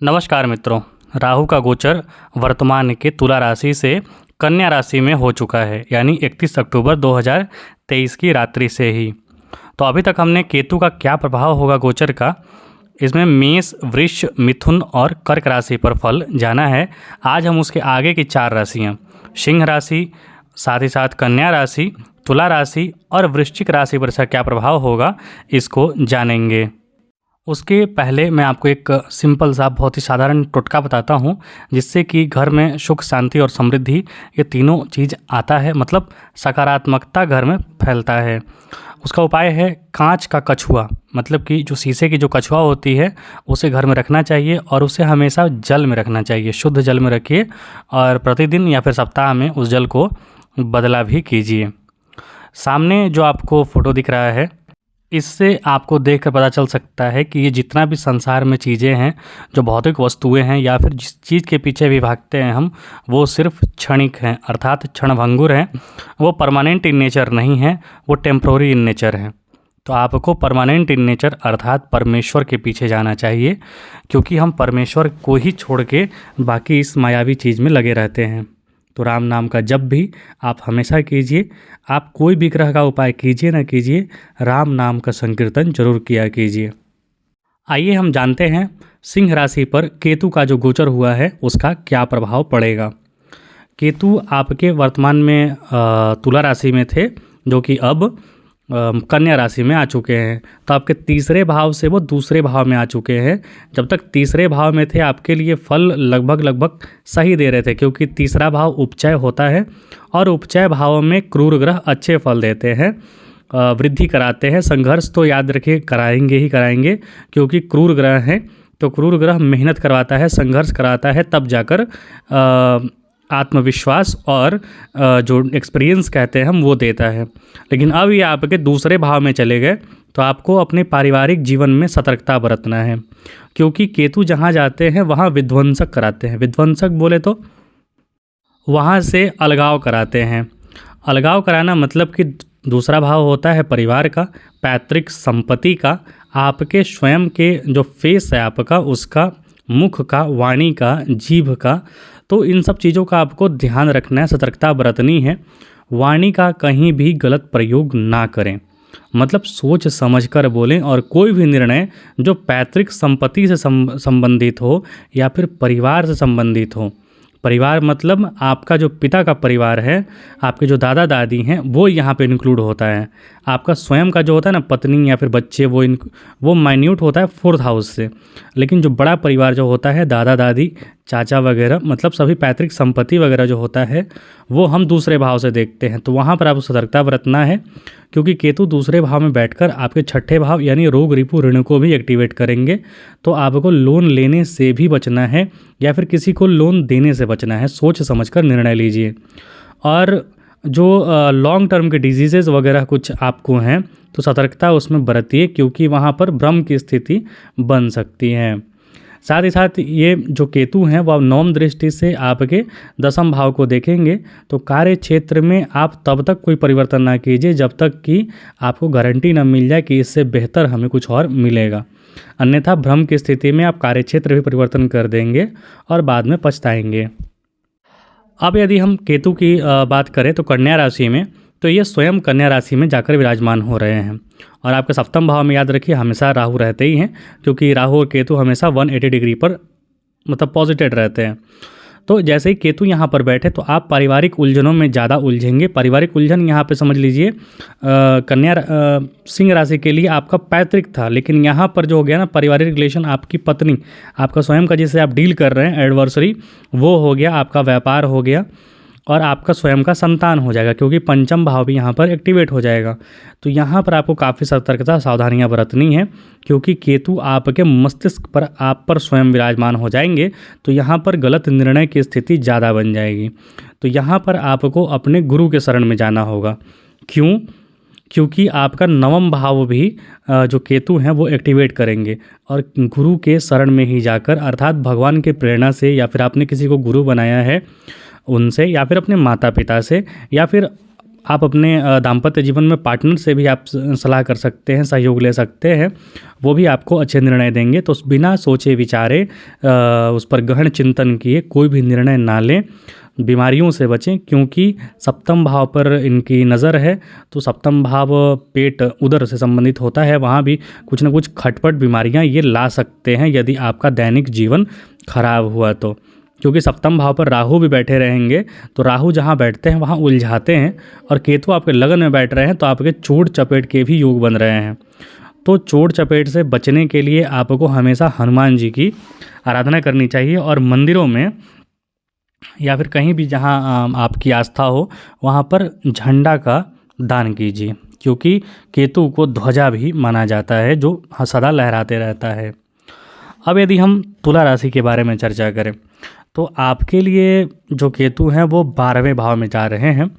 नमस्कार मित्रों। राहु का गोचर वर्तमान के तुला राशि से कन्या राशि में हो चुका है, यानी 31 अक्टूबर 2023 की रात्रि से ही। तो अभी तक हमने केतु का क्या प्रभाव होगा गोचर का, इसमें मेष, वृष, मिथुन और कर्क राशि पर फल जाना है। आज हम उसके आगे की 4 राशियाँ सिंह राशि, साथ ही साथ कन्या राशि, तुला राशि और वृश्चिक राशि पर इसका क्या प्रभाव होगा इसको जानेंगे। उसके पहले मैं आपको एक सिंपल सा बहुत ही साधारण टोटका बताता हूँ, जिससे कि घर में सुख, शांति और समृद्धि ये तीनों चीज़ आता है, मतलब सकारात्मकता घर में फैलता है। उसका उपाय है कांच का कछुआ, मतलब कि जो शीशे की जो कछुआ होती है उसे घर में रखना चाहिए और उसे हमेशा जल में रखना चाहिए, शुद्ध जल में रखिए और प्रतिदिन या फिर सप्ताह में उस जल को बदला भी कीजिए। सामने जो आपको फ़ोटो दिख रहा है, इससे आपको देखकर पता चल सकता है कि ये जितना भी संसार में चीज़ें हैं, जो भौतिक वस्तुएं हैं या फिर जिस चीज़ के पीछे भी भागते हैं हम, वो सिर्फ क्षणिक हैं, अर्थात क्षणभंगुर हैं। वो परमानेंट इन नेचर नहीं है, वो टेम्प्रोरी इन नेचर हैं। तो आपको परमानेंट इन नेचर अर्थात परमेश्वर के पीछे जाना चाहिए, क्योंकि हम परमेश्वर को ही छोड़ के बाकी इस मायावी चीज़ में लगे रहते हैं। तो राम नाम का जप भी आप हमेशा कीजिए। आप कोई भी ग्रह का उपाय कीजिए ना कीजिए, राम नाम का संकीर्तन जरूर किया कीजिए। आइए हम जानते हैं सिंह राशि पर केतु का जो गोचर हुआ है उसका क्या प्रभाव पड़ेगा। केतु आपके वर्तमान में तुला राशि में थे, जो कि अब कन्या राशि में आ चुके हैं। तो आपके तीसरे भाव से वो दूसरे भाव में आ चुके हैं। जब तक तीसरे भाव में थे आपके लिए फल लगभग सही दे रहे थे, क्योंकि तीसरा भाव उपचय होता है और उपचय भाव में क्रूर ग्रह अच्छे फल देते हैं, वृद्धि कराते हैं। संघर्ष तो याद रखिए कराएंगे ही कराएंगे, क्योंकि क्रूर ग्रह हैं। तो क्रूर ग्रह मेहनत करवाता है, संघर्ष कराता है, तब जाकर आत्मविश्वास और जो एक्सपीरियंस कहते हैं हम वो देता है। लेकिन अब ये आपके दूसरे भाव में चले गए, तो आपको अपने पारिवारिक जीवन में सतर्कता बरतना है, क्योंकि केतु जहाँ जाते हैं वहाँ विध्वंसक कराते हैं। विध्वंसक बोले तो वहाँ से अलगाव कराते हैं। अलगाव कराना मतलब कि दूसरा भाव होता है परिवार का, पैतृक संपत्ति का, आपके स्वयं के जो फेस है आपका, उसका मुख का, वाणी का, जीभ का। तो इन सब चीज़ों का आपको ध्यान रखना है, सतर्कता बरतनी है। वाणी का कहीं भी गलत प्रयोग ना करें, मतलब सोच समझ कर बोलें। और कोई भी निर्णय जो पैतृक संपत्ति से संबंधित हो या फिर परिवार से संबंधित हो, परिवार मतलब आपका जो पिता का परिवार है, आपके जो दादा दादी हैं, वो यहाँ पे इंक्लूड होता है। आपका स्वयं का जो होता है ना, पत्नी या फिर बच्चे, वो माइन्यूट होता है 4th हाउस से। लेकिन जो बड़ा परिवार जो होता है, दादा दादी, चाचा वगैरह, मतलब सभी पैतृक संपत्ति वगैरह जो होता है, वो हम दूसरे भाव से देखते हैं। तो वहाँ पर आपको सतर्कता बरतना है, क्योंकि केतु दूसरे भाव में बैठकर आपके छठे भाव यानी रोग, रिपु, ऋण को भी एक्टिवेट करेंगे। तो आपको लोन लेने से भी बचना है या फिर किसी को लोन देने से बचना है। सोच समझकर निर्णय लीजिए। और जो लॉन्ग टर्म के डिजीज़ेज़ वगैरह कुछ आपको हैं, तो सतर्कता उसमें बरतिए, क्योंकि वहाँ पर भ्रम की स्थिति बन सकती है। साथ ही साथ ये जो केतु हैं वह नवम दृष्टि से आपके 10वें भाव को देखेंगे। तो कार्य क्षेत्र में आप तब तक कोई परिवर्तन ना कीजिए जब तक कि आपको गारंटी ना मिल जाए कि इससे बेहतर हमें कुछ और मिलेगा। अन्यथा भ्रम की स्थिति में आप कार्य क्षेत्र भी परिवर्तन कर देंगे और बाद में पछताएंगे। अब यदि हम केतु की बात करें तो कन्या राशि में, तो ये स्वयं कन्या राशि में जाकर विराजमान हो रहे हैं। और आपके 7वें भाव में याद रखिए हमेशा राहु रहते ही हैं, क्योंकि राहु और केतु हमेशा 180 डिग्री पर मतलब पॉजिटिव रहते हैं। तो जैसे ही केतु यहाँ पर बैठे तो आप पारिवारिक उलझनों में ज़्यादा उलझेंगे। पारिवारिक उलझन यहाँ पे समझ लीजिए सिंह राशि के लिए आपका पैतृक था, लेकिन यहाँ पर जो हो गया ना, पारिवारिक रिलेशन, आपकी पत्नी, आपका स्वयं का जिससे आप डील कर रहे हैं एडवर्सरी, वो हो गया, आपका व्यापार हो गया और आपका स्वयं का संतान हो जाएगा, क्योंकि 5वां भाव भी यहाँ पर एक्टिवेट हो जाएगा। तो यहाँ पर आपको काफ़ी सतर्कता, सावधानियाँ बरतनी है, क्योंकि केतु आपके मस्तिष्क पर, आप पर स्वयं विराजमान हो जाएंगे। तो यहाँ पर गलत निर्णय की स्थिति ज़्यादा बन जाएगी। तो यहाँ पर आपको अपने गुरु के शरण में जाना होगा। क्यों? क्योंकि आपका 9वां भाव भी जो केतु हैं वो एक्टिवेट करेंगे, और गुरु के शरण में ही जाकर, अर्थात भगवान के प्रेरणा से, या फिर आपने किसी को गुरु बनाया है उनसे, या फिर अपने माता पिता से, या फिर आप अपने दाम्पत्य जीवन में पार्टनर से भी आप सलाह कर सकते हैं, सहयोग ले सकते हैं, वो भी आपको अच्छे निर्णय देंगे। तो बिना सोचे विचारे उस पर गहन चिंतन किए कोई भी निर्णय ना लें। बीमारियों से बचें, क्योंकि सप्तम भाव पर इनकी नज़र है, तो सप्तम भाव पेट उदर से संबंधित होता है, वहाँ भी कुछ ना कुछ खटपट बीमारियाँ ये ला सकते हैं यदि आपका दैनिक जीवन खराब हुआ तो। क्योंकि सप्तम भाव पर राहु भी बैठे रहेंगे, तो राहु जहाँ बैठते हैं वहाँ उलझाते हैं, और केतु आपके लगन में बैठ रहे हैं तो आपके चोट चपेट के भी योग बन रहे हैं। तो चोट चपेट से बचने के लिए आपको हमेशा हनुमान जी की आराधना करनी चाहिए, और मंदिरों में या फिर कहीं भी जहाँ आपकी आस्था हो वहाँ पर झंडा का दान कीजिए, क्योंकि केतु को ध्वजा भी माना जाता है जो सदा लहराते रहता है। अब यदि हम तुला राशि के बारे में चर्चा करें, तो आपके लिए जो केतु हैं वो 12वें भाव में जा रहे हैं।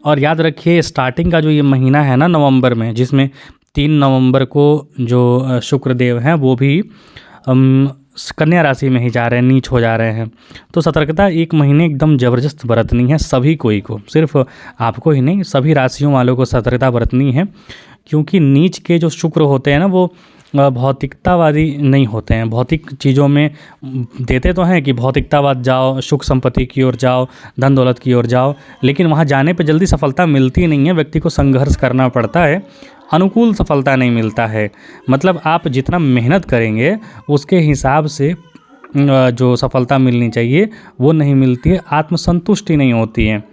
और याद रखिए, स्टार्टिंग का जो ये महीना है ना नवंबर में, जिसमें 3 नवंबर को जो शुक्रदेव हैं वो भी कन्या राशि में ही जा रहे हैं, नीच हो जा रहे हैं। तो सतर्कता एक महीने एकदम ज़बरदस्त बरतनी है सभी कोई को, सिर्फ आपको ही नहीं, सभी राशियों वालों को सतर्कता बरतनी है। क्योंकि नीच के जो शुक्र होते हैं ना, वो भौतिकतावादी नहीं होते हैं। भौतिक चीज़ों में देते तो हैं कि भौतिकतावाद जाओ, सुख संपत्ति की ओर जाओ, धन दौलत की ओर जाओ, लेकिन वहाँ जाने पे जल्दी सफलता मिलती नहीं है। व्यक्ति को संघर्ष करना पड़ता है, अनुकूल सफलता नहीं मिलता है। मतलब आप जितना मेहनत करेंगे उसके हिसाब से जो सफलता मिलनी चाहिए वो नहीं मिलती है, आत्मसंतुष्टि नहीं होती है।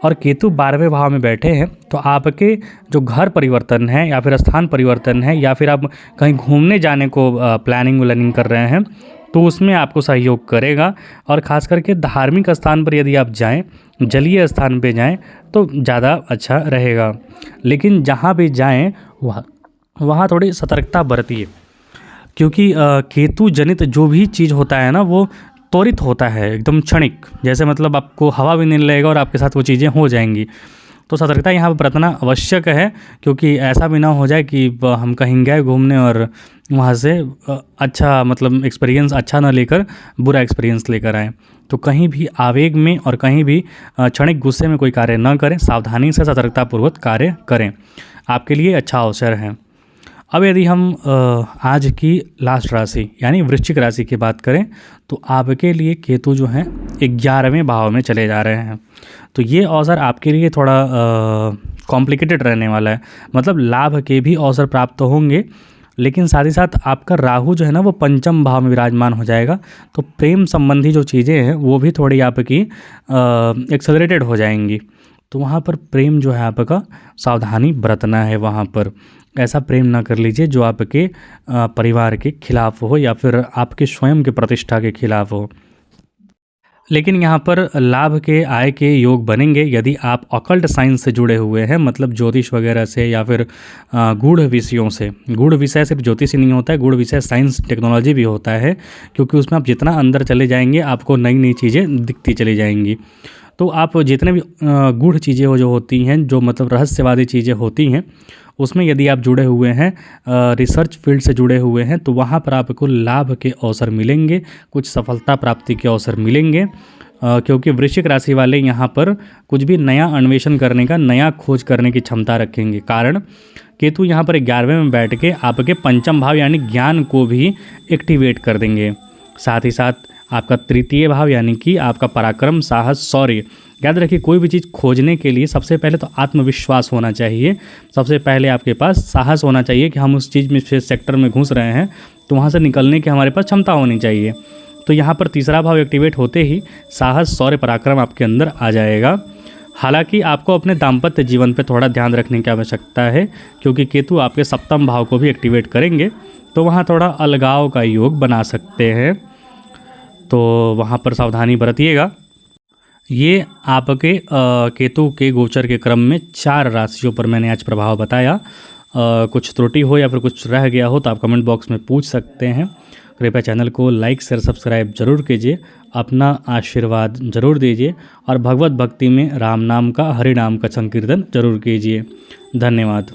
और केतु 12वें भाव में बैठे हैं, तो आपके जो घर परिवर्तन है या फिर स्थान परिवर्तन है, या फिर आप कहीं घूमने जाने को प्लानिंग कर रहे हैं, तो उसमें आपको सहयोग करेगा। और ख़ास करके धार्मिक स्थान पर यदि आप जाएं, जलीय स्थान पे जाएं, तो ज़्यादा अच्छा रहेगा। लेकिन जहाँ भी जाएं वहाँ थोड़ी सतर्कता बरतिए, क्योंकि केतु जनित जो भी चीज़ होता है ना, वो त्वरित होता है, एकदम क्षणिक। जैसे मतलब आपको हवा भी नहीं लगेगा और आपके साथ वो चीज़ें हो जाएंगी। तो सतर्कता यहाँ पर बरतना आवश्यक है, क्योंकि ऐसा भी ना हो जाए कि हम कहीं गए घूमने और वहाँ से अच्छा मतलब एक्सपीरियंस अच्छा ना लेकर बुरा एक्सपीरियंस लेकर आए। तो कहीं भी आवेग में और कहीं भी क्षणिक गुस्से में कोई कार्य न करें, सावधानी से सतर्कतापूर्वक कार्य करें, आपके लिए अच्छा अवसर है। अब यदि हम आज की लास्ट राशि यानी वृश्चिक राशि की बात करें, तो आपके लिए केतु जो हैं 11वें भाव में चले जा रहे हैं। तो ये अवसर आपके लिए थोड़ा कॉम्प्लिकेटेड रहने वाला है। मतलब लाभ के भी अवसर प्राप्त होंगे, लेकिन साथ ही साथ आपका राहु जो है ना वो 5म भाव में विराजमान हो जाएगा। तो प्रेम संबंधी जो चीज़ें हैं वो भी थोड़ी आपकी एक्सेलरेटेड हो जाएंगी। तो वहाँ पर प्रेम जो है आपका सावधानी बरतना है। वहाँ पर ऐसा प्रेम ना कर लीजिए जो आपके परिवार के खिलाफ हो या फिर आपके स्वयं के प्रतिष्ठा के खिलाफ हो। लेकिन यहाँ पर लाभ के आय के योग बनेंगे यदि आप ऑकल्ट साइंस से जुड़े हुए हैं, मतलब ज्योतिष वगैरह से या फिर गूढ़ विषयों से। गूढ़ विषय सिर्फ ज्योतिष ही नहीं होता है, गूढ़ विषय साइंस टेक्नोलॉजी भी होता है, क्योंकि उसमें आप जितना अंदर चले जाएंगे आपको नई नई चीज़ें दिखती चली जाएंगी। तो आप जितने भी गूढ़ चीज़ें जो होती हैं, जो मतलब रहस्यवादी चीज़ें होती हैं, उसमें यदि आप जुड़े हुए हैं, रिसर्च फील्ड से जुड़े हुए हैं, तो वहाँ पर आपको लाभ के अवसर मिलेंगे, कुछ सफलता प्राप्ति के अवसर मिलेंगे। क्योंकि वृश्चिक राशि वाले यहाँ पर कुछ भी नया अन्वेषण करने का, नया खोज करने की क्षमता रखेंगे। कारण केतु यहाँ पर 11वें में बैठ के आपके 5म भाव यानी ज्ञान को भी एक्टिवेट कर देंगे। साथ ही साथ आपका 3य भाव यानी कि आपका पराक्रम, साहस, शौर्य। याद रखिए, कोई भी चीज़ खोजने के लिए सबसे पहले तो आत्मविश्वास होना चाहिए। सबसे पहले आपके पास साहस होना चाहिए कि हम उस चीज़ में, से सेक्टर में घुस रहे हैं तो वहाँ से निकलने की हमारे पास क्षमता होनी चाहिए। तो यहाँ पर 3रा भाव एक्टिवेट होते ही साहस, शौर्य, पराक्रम आपके अंदर आ जाएगा। हालांकि आपको अपने दाम्पत्य जीवन पर थोड़ा ध्यान रखने की आवश्यकता है, क्योंकि केतु आपके 7म भाव को भी एक्टिवेट करेंगे, तो वहाँ थोड़ा अलगाव का योग बना सकते हैं। तो वहाँ पर सावधानी बरतिएगा। ये आपके केतु के गोचर के क्रम में 4 राशियों पर मैंने आज प्रभाव बताया। कुछ त्रुटि हो या फिर कुछ रह गया हो तो आप कमेंट बॉक्स में पूछ सकते हैं। कृपया चैनल को लाइक शेयर सब्सक्राइब जरूर कीजिए, अपना आशीर्वाद जरूर दीजिए और भगवत भक्ति में राम नाम का, हरि नाम का संकीर्तन जरूर कीजिए। धन्यवाद।